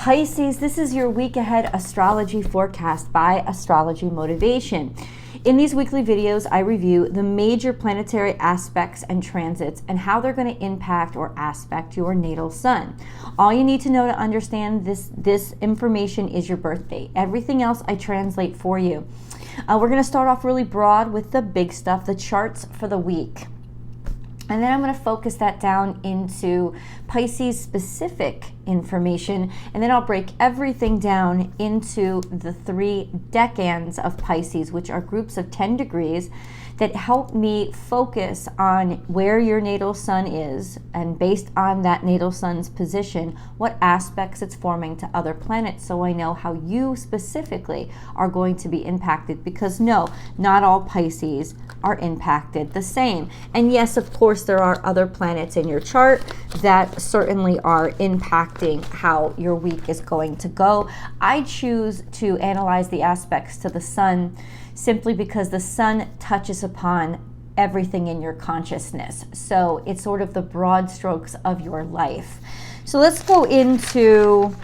Pisces, this is your week ahead astrology forecast by Astrology Motivation. In these weekly videos, I review the major planetary aspects and transits and how they're going to impact or aspect your natal sun. All you need to know to understand this information is your birth date. Everything else I translate for you. We're going to start off really broad with the big stuff, the charts for the week. And then I'm going to focus that down into Pisces specific information, and then I'll break everything down into the 3 decans of Pisces, which are groups of 10 degrees that help me focus on where your natal sun is, and based on that natal sun's position, what aspects it's forming to other planets, so I know how you specifically are going to be impacted, because no, not all Pisces are impacted the same. And yes, of course, there are other planets in your chart that certainly are impacting how your week is going to go. I choose to analyze the aspects to the sun simply because the sun touches upon everything in your consciousness. So it's sort of the broad strokes of your life. So let's go into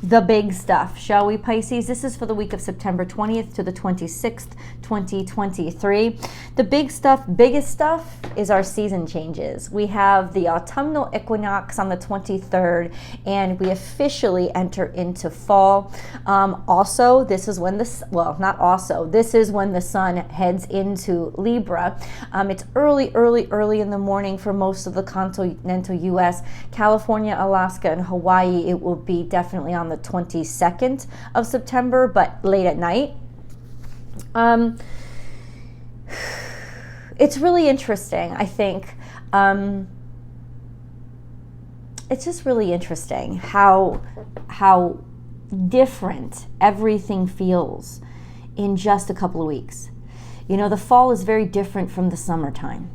the big stuff, shall we, Pisces? This is for the week of September 20th to the 26th, 2023. The biggest stuff is our season changes. We have the autumnal equinox on the 23rd, and we officially enter into fall. Also, this is when this is when the sun heads into Libra. It's early in the morning for most of the continental U.S. California, Alaska, and Hawaii, it will be definitely on the 22nd of September, but late at night. It's really interesting, I think. It's just really interesting how different everything feels in just a couple of weeks. You know, the fall is very different from the summertime.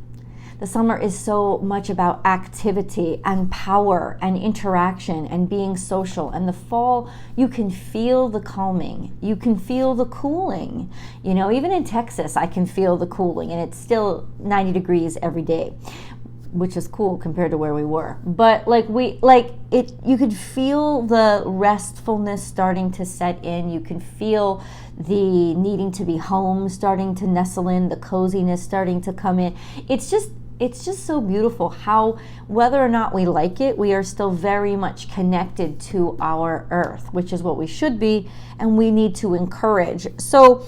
The summer is so much about activity and power and interaction and being social. And the fall, you can feel the calming. You can feel the cooling. You know, even in Texas, I can feel the cooling, and it's still 90 degrees every day, which is cool compared to where we were. But you could feel the restfulness starting to set in. You can feel the needing to be home starting to nestle in, the coziness starting to come in. It's just so beautiful how, whether or not we like it, we are still very much connected to our earth, which is what we should be, and we need to encourage. So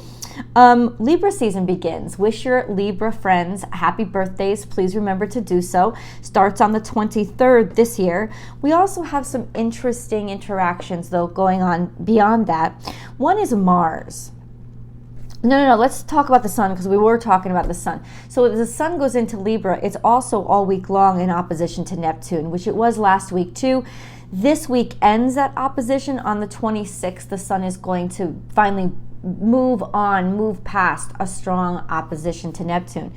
Libra season begins. Wish your Libra friends happy birthdays. Please remember to do so. Starts on the 23rd this year. We also have some interesting interactions, though, going on beyond that. One is Mars. No, let's talk about the sun, because we were talking about the sun. So the sun goes into Libra. It's also all week long in opposition to Neptune, which it was last week too. This week ends that opposition on the 26th. The sun is going to finally move past a strong opposition to Neptune.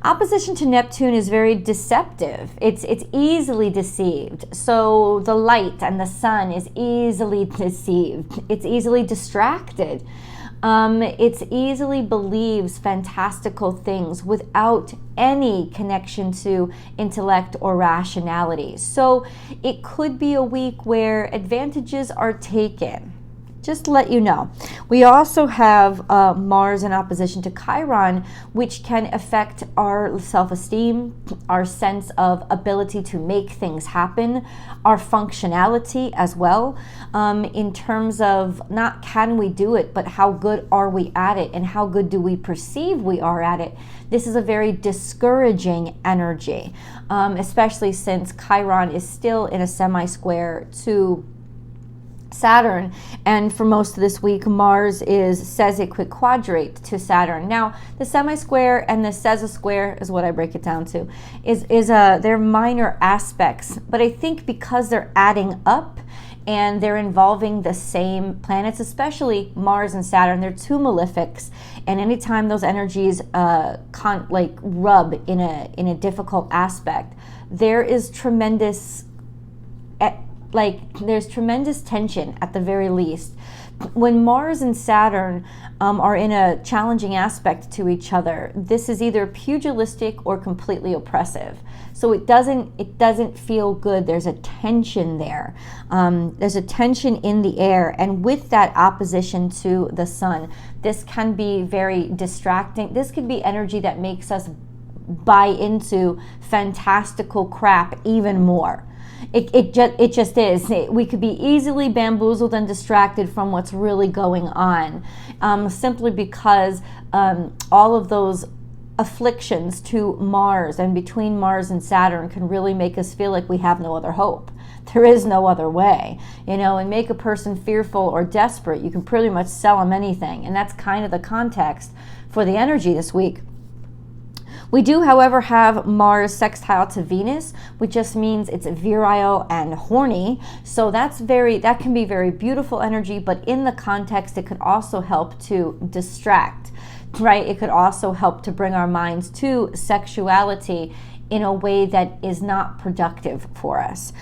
Opposition to Neptune is very deceptive. It's easily deceived. So the light and the sun is easily deceived. It's easily distracted. It easily believes fantastical things without any connection to intellect or rationality. So it could be a week where advantages are taken. Just to let you know. We also have Mars in opposition to Chiron, which can affect our self-esteem, our sense of ability to make things happen, our functionality as well, in terms of not can we do it, but how good are we at it, and how good do we perceive we are at it. This is a very discouraging energy, especially since Chiron is still in a semi-square to Saturn, and for most of this week Mars says equiquadrate to Saturn. Now the semi-square and the sesosquare is what I break it down to, they're minor aspects, but I think because they're adding up and they're involving the same planets, especially Mars and Saturn, they're two malefics, and anytime those energies rub in a difficult aspect, there is tremendous like there's tremendous tension at the very least. When Mars and Saturn are in a challenging aspect to each other, this is either pugilistic or completely oppressive. So it doesn't feel good. There's a tension there. There's a tension in the air, and with that opposition to the sun, this can be very distracting. This could be energy that makes us buy into fantastical crap even more. It just is. We could be easily bamboozled and distracted from what's really going on, simply because all of those afflictions to Mars and between Mars and Saturn can really make us feel like we have no other hope. There is no other way, and make a person fearful or desperate. You can pretty much sell them anything, and that's kind of the context for the energy this week. We do, however, have Mars sextile to Venus, which just means it's virile and horny. So that can be very beautiful energy, but in the context, it could also help to distract, right? It could also help to bring our minds to sexuality in a way that is not productive for us.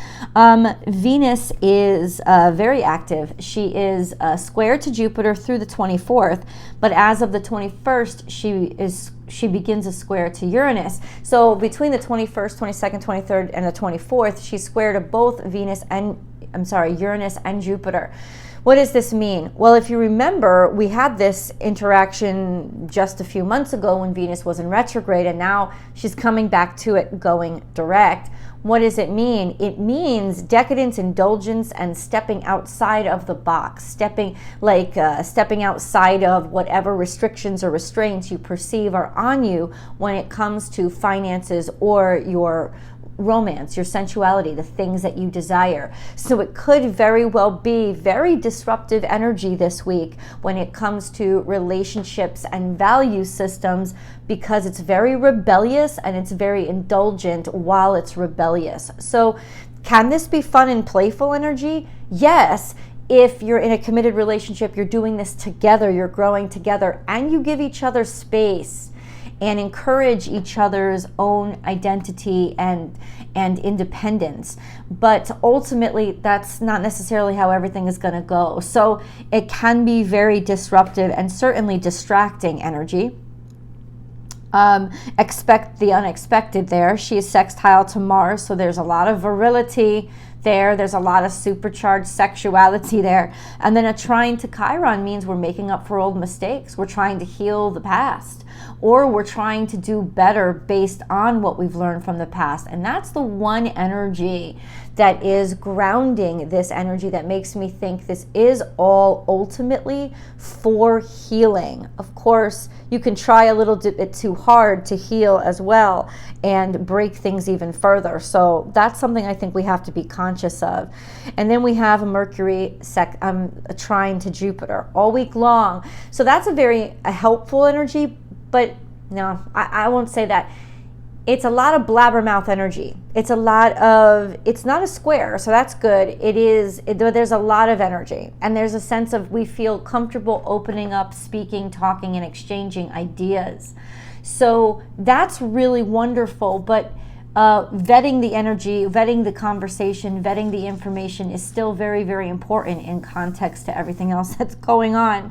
Venus is very active. She is square to Jupiter through the 24th, but as of the 21st, she begins a square to Uranus. So between the 21st, 22nd, 23rd, and the 24th, she's square to both Uranus and Jupiter. What does this mean? Well, if you remember, we had this interaction just a few months ago when Venus was in retrograde, and now she's coming back to it going direct. What does it mean? It means decadence, indulgence, and stepping outside of the box, stepping outside of whatever restrictions or restraints you perceive are on you when it comes to finances or your romance, your sensuality, the things that you desire. So it could very well be very disruptive energy this week when it comes to relationships and value systems, because it's very rebellious and it's very indulgent while it's rebellious. So can this be fun and playful energy? Yes. If you're in a committed relationship, you're doing this together, you're growing together, and you give each other space and encourage each other's own identity and independence. But ultimately, that's not necessarily how everything is going to go. So it can be very disruptive and certainly distracting energy. Expect the unexpected there. She is sextile to Mars, so there's a lot of virility there. There's a lot of supercharged sexuality there. And then a trine to Chiron means we're making up for old mistakes. We're trying to heal the past, or we're trying to do better based on what we've learned from the past. And that's the one energy that is grounding this energy that makes me think this is all ultimately for healing. Of course, you can try a little bit too hard to heal as well and break things even further. So that's something I think we have to be conscious of. And then we have a Mercury a trine to Jupiter all week long. So that's a helpful energy, but no, I won't say that. It's a lot of blabbermouth energy. It's not a square, so that's good. There's a lot of energy, and there's a sense of we feel comfortable opening up, speaking, talking, and exchanging ideas. So that's really wonderful, but vetting the energy, vetting the conversation, vetting the information is still very, very important in context to everything else that's going on.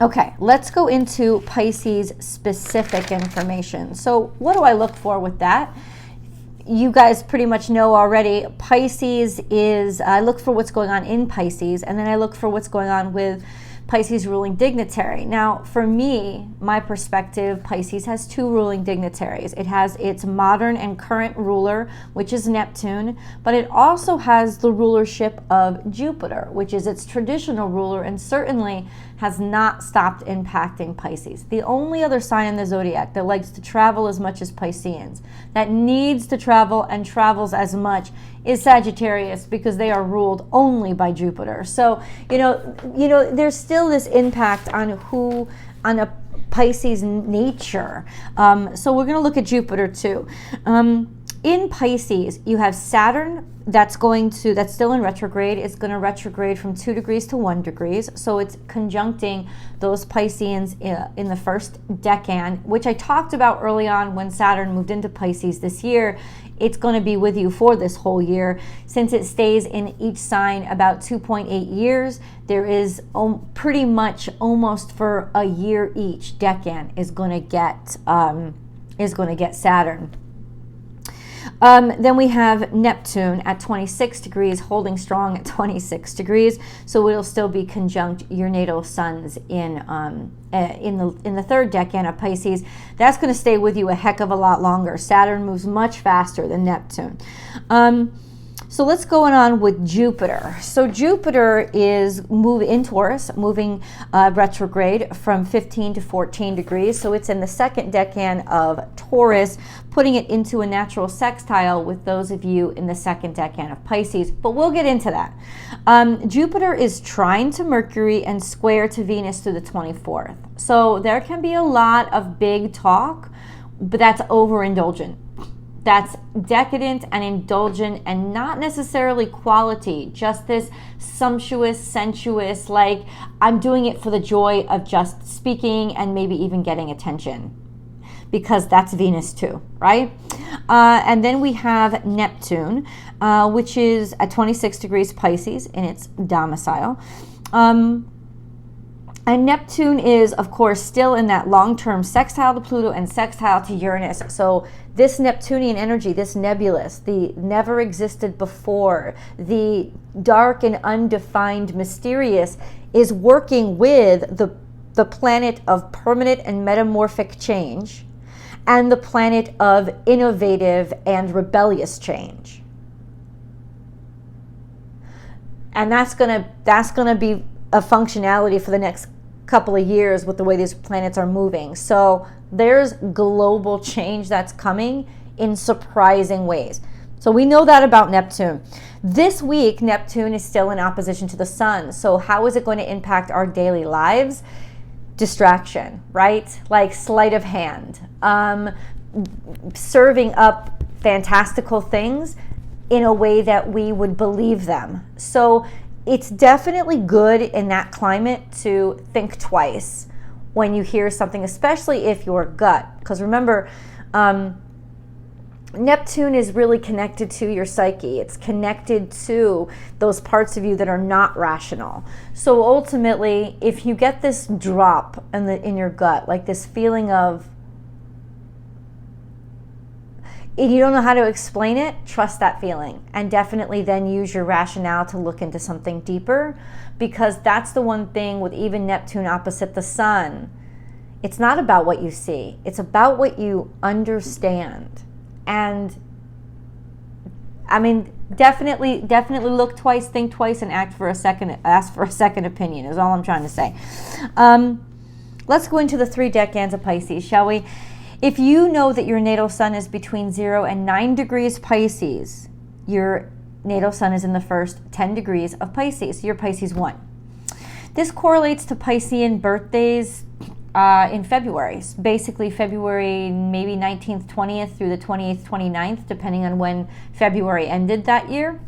Okay, let's go into Pisces specific information. So what do I look for with that? You guys pretty much know already. Pisces is, I look for what's going on in Pisces, and then I look for what's going on with Pisces ruling dignitary. Now, for me, my perspective, Pisces has two ruling dignitaries. It has its modern and current ruler, which is Neptune, but it also has the rulership of Jupiter, which is its traditional ruler, and certainly has not stopped impacting Pisces. The only other sign in the zodiac that likes to travel as much as Pisceans, that needs to travel and travels as much, is Sagittarius, because they are ruled only by Jupiter. So, there's still this impact on a Pisces nature. So we're going to look at Jupiter too. In Pisces, you have Saturn that's still in retrograde. It's going to retrograde from 2 degrees to 1 degree. So it's conjuncting those Pisceans in the first decan, which I talked about early on when Saturn moved into Pisces this year. it's going to be with you for this whole year. Since it stays in each sign about 2.8 years, there is pretty much almost for a year each decan is going to get Saturn. Then we have Neptune at 26 degrees, holding strong at 26 degrees. So it'll still be conjunct your natal suns in the third decan of Pisces. That's going to stay with you a heck of a lot longer. Saturn moves much faster than Neptune. So let's go on with Jupiter. So Jupiter is in Taurus, moving retrograde from 15 to 14 degrees. So it's in the second decan of Taurus, putting it into a natural sextile with those of you in the second decan of Pisces. But we'll get into that. Jupiter is trine to Mercury and square to Venus through the 24th. So there can be a lot of big talk, but that's overindulgent. That's decadent and indulgent and not necessarily quality, just this sumptuous, sensuous, like I'm doing it for the joy of just speaking and maybe even getting attention, because that's Venus too, right? And then we have Neptune, which is at 26 degrees Pisces in its domicile. And Neptune is, of course, still in that long-term sextile to Pluto and sextile to Uranus. So this Neptunian energy, this nebulous, the never existed before, the dark and undefined mysterious, is working with the planet of permanent and metamorphic change and the planet of innovative and rebellious change. And that's gonna be a functionality for the next couple of years with the way these planets are moving. So there's global change that's coming in surprising ways. So we know that about Neptune. This week, Neptune is still in opposition to the sun. So how is it going to impact our daily lives? Distraction, right? Like sleight of hand, serving up fantastical things in a way that we would believe them. So it's definitely good in that climate to think twice when you hear something, especially if your gut, because remember, Neptune is really connected to your psyche. It's connected to those parts of you that are not rational. So ultimately, if you get this drop in your gut, like this feeling of, if you don't know how to explain it, trust that feeling and definitely then use your rationale to look into something deeper, because that's the one thing with even Neptune opposite the sun. It's not about what you see. It's about what you understand. And I mean, definitely look twice, think twice, and ask for a second opinion is all I'm trying to say. Let's go into the three decans of Pisces, shall we? If you know that your natal sun is between 0 and 9 degrees Pisces, your natal sun is in the first 10 degrees of Pisces. You're Pisces 1. This correlates to Piscean birthdays in February. Basically February maybe 19th, 20th through the 28th, 29th, depending on when February ended that year.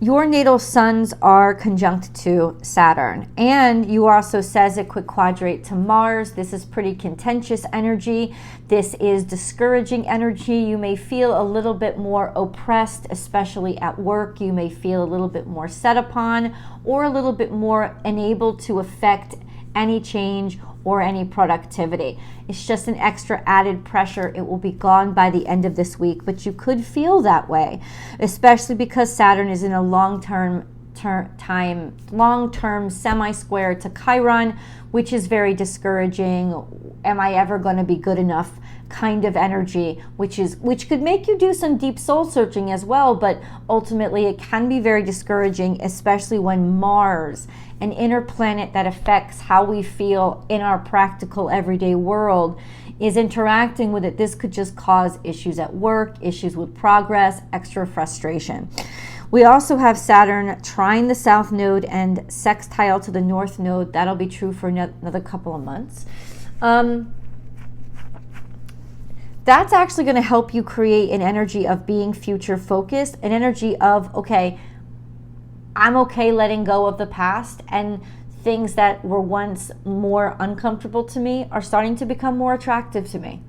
Your natal suns are conjunct to Saturn, and you also Sesic quadrate to Mars. This is pretty contentious energy. This is discouraging energy. You may feel a little bit more oppressed, especially at work. You may feel a little bit more set upon or a little bit more unable to affect any change or any productivity. It's just an extra added pressure. It will be gone by the end of this week, but you could feel that way, especially because Saturn is in a long-term semi-square to Chiron, which is very discouraging. Am I ever going to be good enough kind of energy, which could make you do some deep soul searching as well, but ultimately it can be very discouraging, especially when Mars, an inner planet that affects how we feel in our practical everyday world, is interacting with it. This could just cause issues at work, issues with progress, extra frustration. We also have Saturn trine the south node and sextile to the north node. That'll be true for another couple of months. That's actually going to help you create an energy of being future focused, an energy of, okay, I'm okay letting go of the past, and things that were once more uncomfortable to me are starting to become more attractive to me.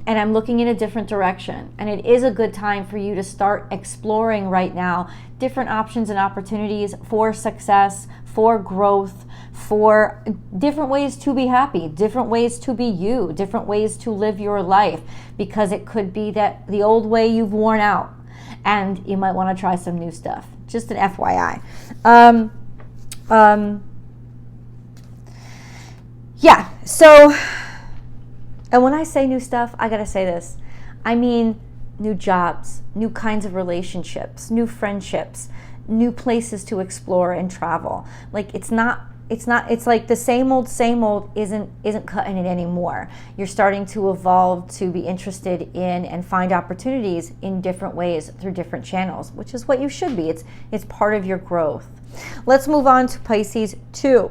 and I'm looking in a different direction. And it is a good time for you to start exploring right now different options and opportunities for success, for growth, for different ways to be happy, different ways to be you, different ways to live your life, because it could be that the old way you've worn out and you might want to try some new stuff. Just an FYI. Yeah, so, and when I say new stuff, I gotta say this. I mean new jobs, new kinds of relationships, new friendships, new places to explore and travel. Like it's like the same old isn't cutting it anymore. You're starting to evolve, to be interested in and find opportunities in different ways through different channels, which is what you should be. It's part of your growth. Let's move on to Pisces 2.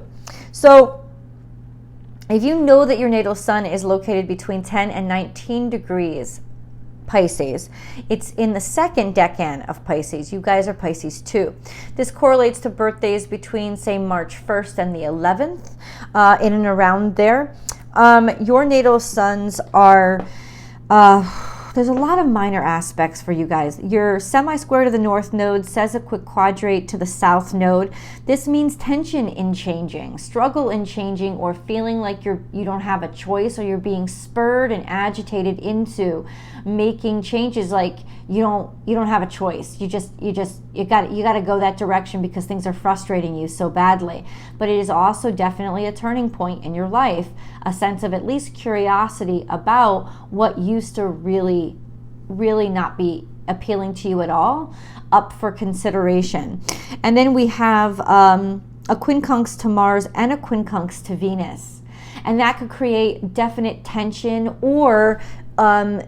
So if you know that your natal sun is located between 10 and 19 degrees Pisces, it's in the second decan of Pisces. You guys are Pisces 2. This correlates to birthdays between, say, March 1st and the 11th, in and around there. Your natal suns are, there's a lot of minor aspects for you guys. Your semi-square to the north node says a quick quadrate to the south node. This means tension in changing, struggle in changing, or feeling like you don't have a choice, or you're being spurred and agitated into making changes. Like you don't have a choice. You got to go that direction because things are frustrating you so badly. But it is also definitely a turning point in your life, a sense of at least curiosity about what used to really not be appealing to you at all, up for consideration. And then we have a quincunx to Mars and a quincunx to Venus, and that could create definite tension or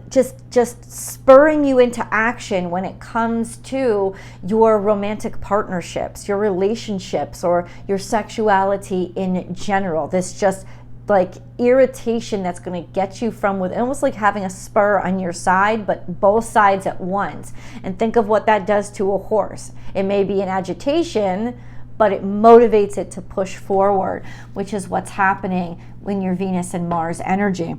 just spurring you into action when it comes to your romantic partnerships, your relationships, or your sexuality in general. This just like irritation that's going to get you from within, almost like having a spur on your side, but both sides at once. And think of what that does to a horse. It may be an agitation, but it motivates it to push forward, which is what's happening when your Venus and Mars energy.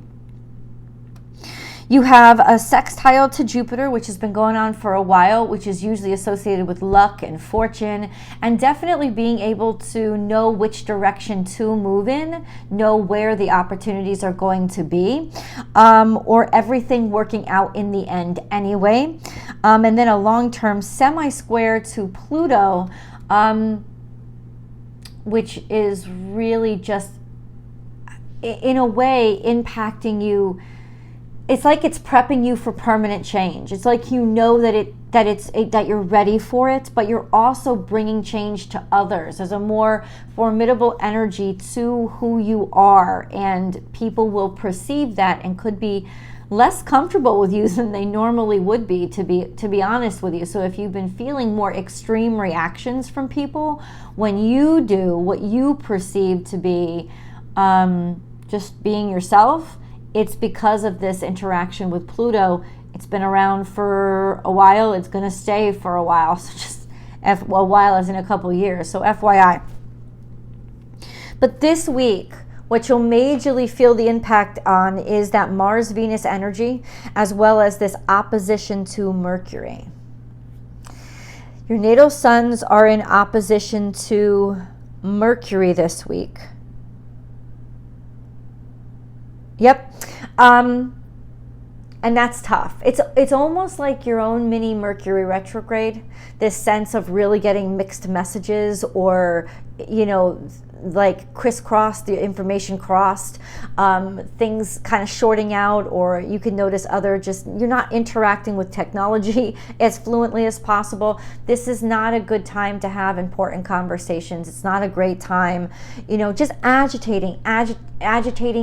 You have a sextile to Jupiter, which has been going on for a while, which is usually associated with luck and fortune, and definitely being able to know which direction to move in, know where the opportunities are going to be, or everything working out in the end anyway. And then a long-term semi-square to Pluto, which is really just, in a way, impacting you. It's like it's prepping you for permanent change. It's like you know that you're ready for it, but you're also bringing change to others. There's a more formidable energy to who you are, and people will perceive that and could be less comfortable with you than they normally would be, to be honest with you. So if you've been feeling more extreme reactions from people when you do what you perceive to be just being yourself, it's because of this interaction with Pluto. It's been around for a while. It's going to stay for a while. So just a while as in a couple years. So FYI. But this week, what you'll majorly feel the impact on is that Mars-Venus energy, as well as this opposition to Mercury. Your natal suns are in opposition to Mercury this week. Yep. And that's tough. It's almost like your own mini Mercury retrograde, this sense of really getting mixed messages, or, like crisscrossed, the information crossed, things kind of shorting out, or you can notice you're not interacting with technology as fluently as possible. This is not a good time to have important conversations. It's not a great time, just agitating,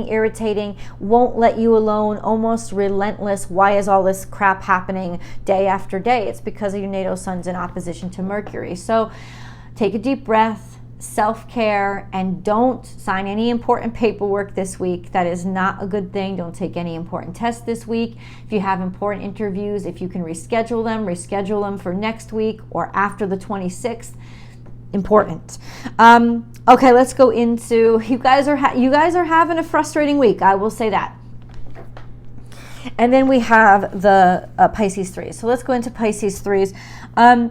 irritating, won't let you alone, almost relentless. Why is all this crap happening day after day? It's because of your natal sun's in opposition to Mercury. So take a deep breath, self-care, and don't sign any important paperwork this week. That is not a good thing. Don't take any important tests this week. If you have important interviews, if you can reschedule them for next week or after the 26th. Important. Okay, let's go into, you guys are having a frustrating week. I will say that. And then we have the Pisces 3s. So let's go into Pisces 3s.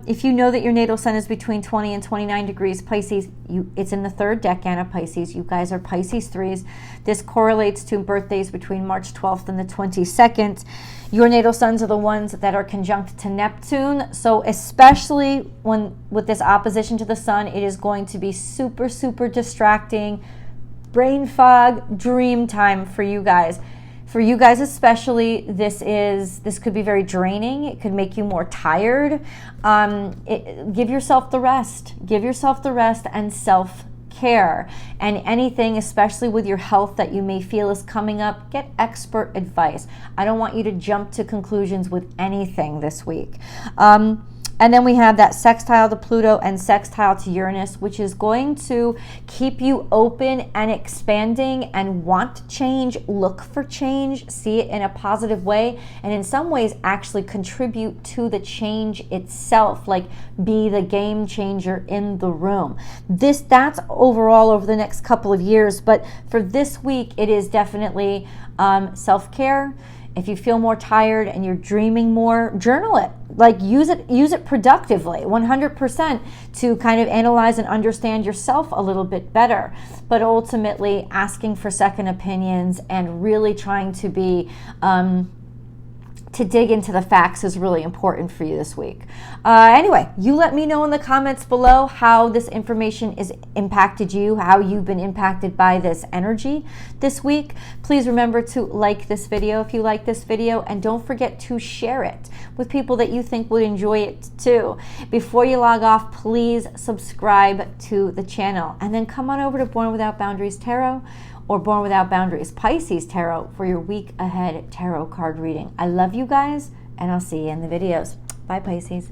If you know that your natal sun is between 20 and 29 degrees Pisces, it's in the third decan of Pisces. You guys are Pisces 3s. This correlates to birthdays between March 12th and the 22nd. Your natal suns are the ones that are conjunct to Neptune. So especially when with this opposition to the sun, it is going to be super, super distracting. Brain fog, dream time for you guys. For you guys especially, this could be very draining. It could make you more tired. Give yourself the rest. Give yourself the rest and self-care. And anything, especially with your health that you may feel is coming up, get expert advice. I don't want you to jump to conclusions with anything this week. And then we have that sextile to Pluto and sextile to Uranus, which is going to keep you open and expanding and want change, look for change, see it in a positive way, and in some ways actually contribute to the change itself, like be the game changer in the room. That's overall over the next couple of years, but for this week, it is definitely self-care. If you feel more tired and you're dreaming more, journal it. Like use it productively, 100%, to kind of analyze and understand yourself a little bit better. But ultimately asking for second opinions and really trying to be to dig into the facts is really important for you this week. Anyway, you let me know in the comments below how this information has impacted you, how you've been impacted by this energy this week. Please remember to like this video if you like this video, and don't forget to share it with people that you think would enjoy it too. Before you log off, please subscribe to the channel, and then come on over to Born Without Boundaries Tarot or Born Without Boundaries Pisces Tarot for your week ahead tarot card reading. I love you guys, and I'll see you in the videos. Bye, Pisces.